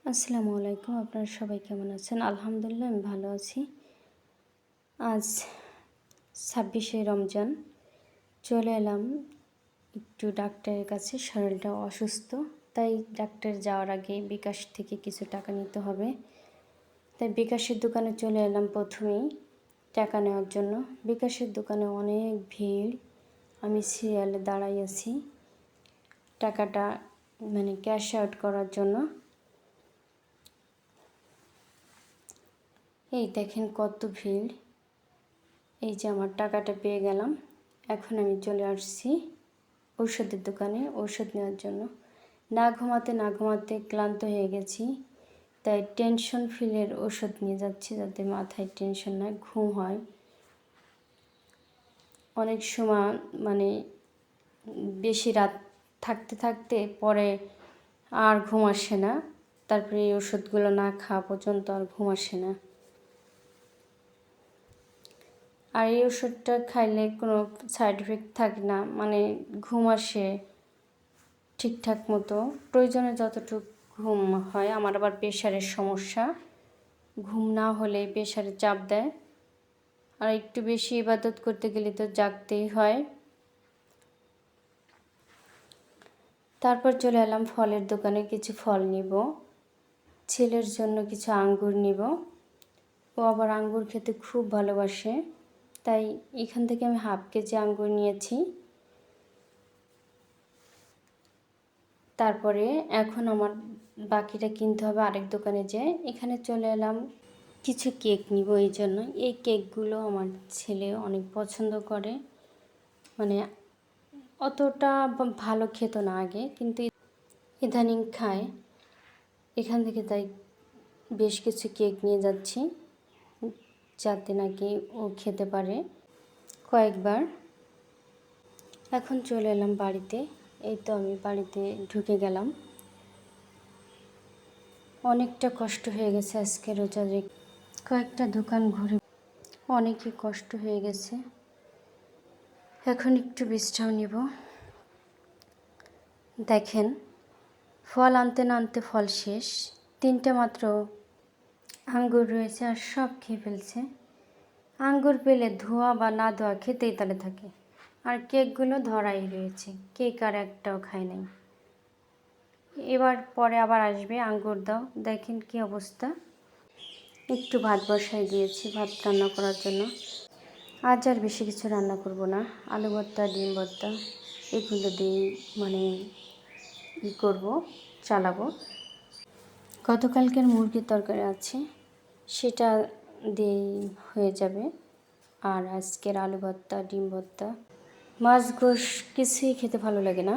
আসসালামু আলাইকুম। আপনারা সবাই কেমন আছেন? আলহামদুলিল্লাহ আমি ভালো আছি। আজ ২৬শে রমজান চলে এলাম একটু ডাক্তারের কাছে। শরীরটা অসুস্থ, তাই ডাক্তার যাওয়ার আগে বিকাশ থেকে কিছু টাকা নিতে হবে। তাই বিকাশের দোকানে চলে এলাম প্রথমেই টাকা নেওয়ার জন্য। বিকাশের দোকানে অনেক ভিড়, আমি সিরিয়ালে দাঁড়াই আছি টাকাটা ক্যাশ আউট করার জন্য। এই দেখেন কত ভিড়। এই যে আমার টাকাটা পেয়ে গেলাম। এখন আমি চলে আসছি ঔষধের দোকানে ঔষধ নেওয়ার জন্য। না ঘুমাতে ক্লান্ত হয়ে গেছি, তাই টেনশন ফিলের ওষুধ নিয়ে যাচ্ছি যাতে মাথায় টেনশন না ঘুম হয়। অনেক সময় বেশি রাত থাকতে পরে আর ঘুম আসে না, তারপরে এই ওষুধগুলো না খাওয়া পর্যন্ত আর ঘুম আসে না। আর এই ওষুধটা খাইলে কোনো সাইড এফেক্ট থাকে না, ঘুম আসে ঠিকঠাক মতো, প্রয়োজনে যতটুকু ঘুম হয়। আমার আবার প্রেশারের সমস্যা, ঘুম না হলে প্রেশারে চাপ দেয়, আর একটু বেশি ইবাদত করতে গেলে তো জাগতেই হয়। তারপর চলে এলাম ফলের দোকানে, কিছু ফল নিব, ছেলের জন্য কিছু আঙ্গুর নিব। ও আবার আঙ্গুর খেতে খুব ভালোবাসে, তাই এখান থেকে আমি হাফ কেজি আঙ্গুর নিয়েছি। তারপরে এখন আমার বাকিটা কিনতে হবে আরেক দোকানে যেয়ে। এখানে চলে এলাম কিছু কেক নিব। এই জন্য এই কেকগুলো আমার ছেলে অনেক পছন্দ করে, অতটা ভালো খেত না আগে, কিন্তু ইদানিং খায়। এখান থেকে তাই বেশ কিছু কেক নিয়ে যাচ্ছি যাতে নাকি ও খেতে পারে কয়েকবার। এখন চলে এলাম বাড়িতে। এই তো আমি বাড়িতে ঢুকে গেলাম। অনেকটা কষ্ট হয়ে গেছে আজকে রোজা রেখে, কয়েকটা দোকান ঘুরে অনেকই কষ্ট হয়ে গেছে। এখন একটু বিশ্রাম নিব। দেখেন ফল আনতে না আনতে ফল শেষ, 3টা মাত্র আঙ্গুর রয়েছে আর সব খেয়ে ফেলছে। আঙ্গুর পেলে ধোয়া বা না ধোয়া খেতেই তালে থাকে, আর কেকগুলো ধরাই রয়েছে, কেক আর একটাও খায় নাই। এবার পরে আবার আসবে আঙ্গুর দাও। দেখেন কি অবস্থা। একটু ভাত বসাই দিয়েছি ভাত রান্না করার জন্য। আজ আর বেশি কিছু রান্না করব না, আলু ভর্তা ডিম ভর্তা এগুলো দিয়ে করব, চালাবো। গতকালকের মুরগির তরকারি আছে, সেটা দিয়েই হয়ে যাবে। আর আজকের আলু ভর্তা ডিম ভর্তা, মাছ গোশ কিছুই খেতে ভালো লাগে না।